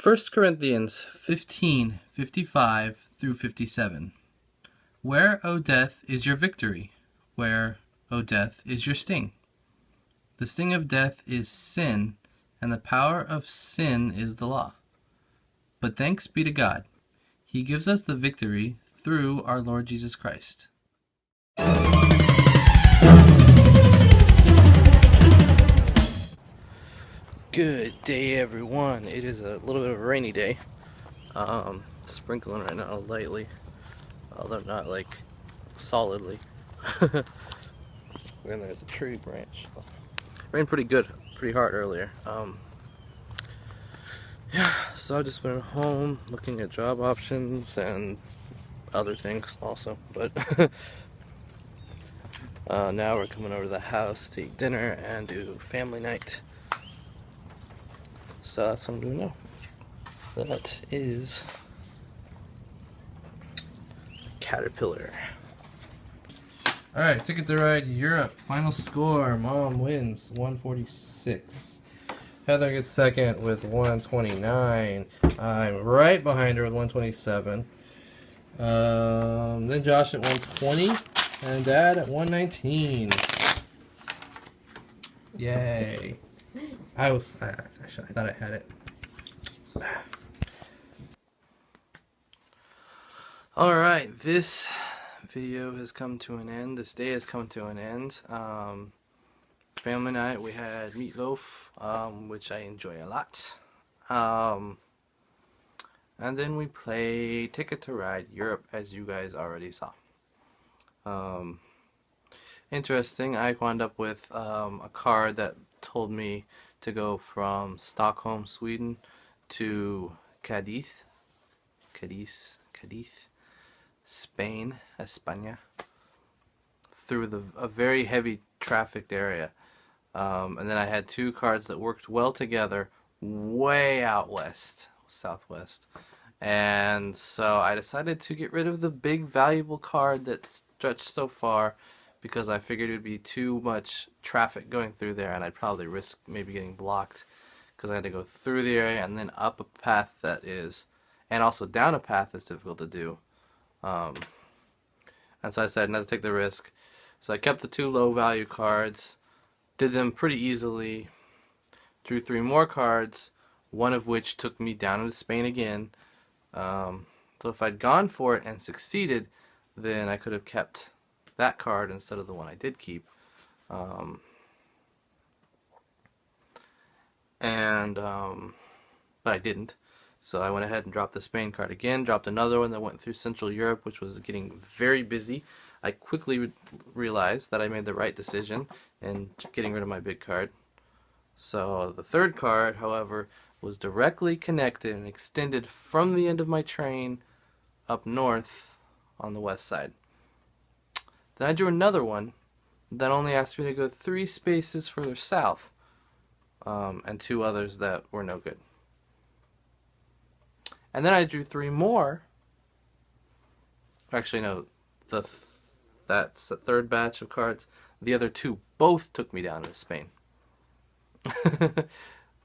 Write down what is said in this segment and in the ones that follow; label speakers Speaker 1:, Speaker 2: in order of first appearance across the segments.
Speaker 1: 1 Corinthians 15:55 through 57. Where, O death, is your victory? Where, O death, is your sting? The sting of death is sin, and the power of sin is the law. But thanks be to God. He gives us the victory through our Lord Jesus Christ. Good day, everyone. It is a little bit of a rainy day. Sprinkling right now lightly, although not like solidly. And there's a tree branch. Rained pretty good, pretty hard earlier. Yeah, so I've just been at home looking at job options and other things also. But now we're coming over to the house to eat dinner and do family night. So that's what I'm doing now. That is Caterpillar. Alright, Ticket to Ride Europe. Final score. Mom wins 146. Heather gets second with 129. I'm right behind her with 127. Then Josh at 120. And Dad at 119. Yay. I thought I had it. Alright, this video has come to an end. This day has come to an end. Family night, we had meatloaf, which I enjoy a lot. And then we played Ticket to Ride Europe, as you guys already saw. Interesting, I wound up with a card that told me to go from Stockholm, Sweden to Cadiz, Spain, España, through a very heavy trafficked area. And then I had two cards that worked well together way out west, southwest. And so I decided to get rid of the big valuable card that stretched so far because I figured it would be too much traffic going through there and I'd probably risk maybe getting blocked because I had to go through the area and then up a path that is, and also down a path that's difficult to do. And so I decided not to take the risk. So I kept the two low value cards, did them pretty easily, drew three more cards, one of which took me down into Spain again. So if I'd gone for it and succeeded, then I could have kept that card instead of the one I did keep. But I didn't. So I went ahead and dropped the Spain card again, dropped another one that went through Central Europe, which was getting very busy. I quickly realized that I made the right decision in getting rid of my big card. So the third card, however, was directly connected and extended from the end of my train up north on the west side. Then I drew another one that only asked me to go 3 spaces further south, and 2 others that were no good. And then I drew 3 more. Actually, no, that's the third batch of cards. The other 2 both took me down to Spain.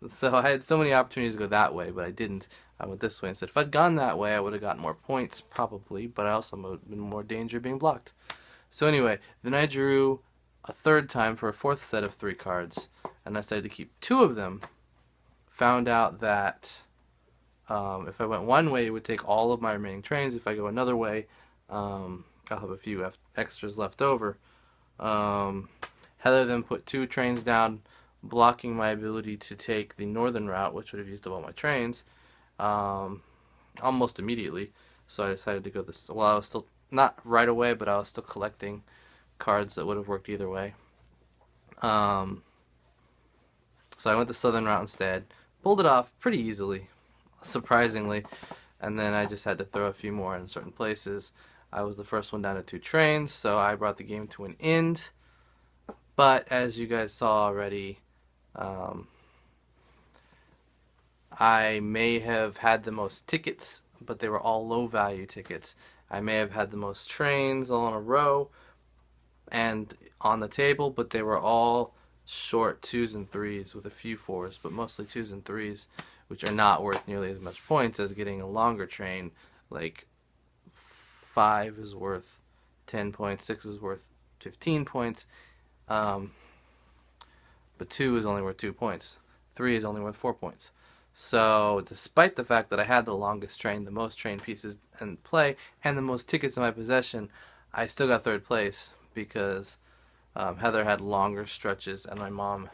Speaker 1: So I had so many opportunities to go that way, but I didn't. I went this way instead. If I'd gone that way, I would have gotten more points, probably, but I also would have been in more danger of being blocked. So anyway, then I drew a third time for a 4th set of 3 cards, and I decided to keep 2 of them. Found out that if I went one way, it would take all of my remaining trains. If I go another way, I'll have a few extras left over. Heather then put 2 trains down, blocking my ability to take the northern route, which would have used up all my trains, almost immediately. So I decided to go this. Well, I was still not right away, but I was still collecting cards that would have worked either way. So I went the southern route instead, pulled it off pretty easily, surprisingly, and then I just had to throw a few more in certain places. I was the first one down to 2 trains, so I brought the game to an end. But as you guys saw already, I may have had the most tickets, but they were all low value tickets. I may have had the most trains all in a row and on the table, but they were all short 2s and 3s with a few 4s, but mostly 2s and 3s, which are not worth nearly as much points as getting a longer train. Like 5 is worth 10 points, 6 is worth 15 points, but 2 is only worth 2 points. 3 is only worth 4 points. So, despite the fact that I had the longest train, the most train pieces in play, and the most tickets in my possession, I still got third place because Heather had longer stretches, and my mom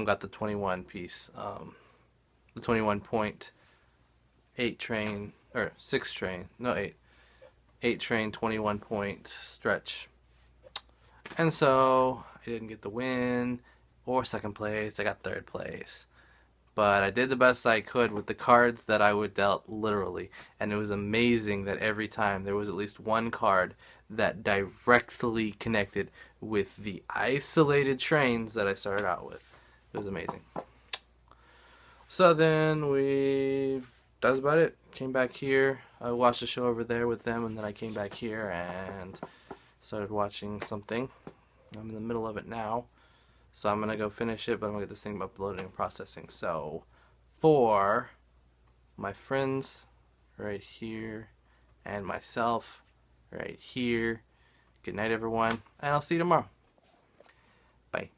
Speaker 1: got the 21 piece, the 21 point 8 train, or 6 train, no 8 train 21 point stretch. And so I didn't get the win or second place. I got third place. But I did the best I could with the cards that I would dealt, literally. And it was amazing that every time there was at least one card that directly connected with the isolated trains that I started out with. It was amazing. So then that was about it. Came back here. I watched a show over there with them, and then I came back here and started watching something. I'm in the middle of it now. So I'm going to go finish it, but I'm going to get this thing uploaded and processing. So for my friends right here and myself right here, good night, everyone, and I'll see you tomorrow. Bye.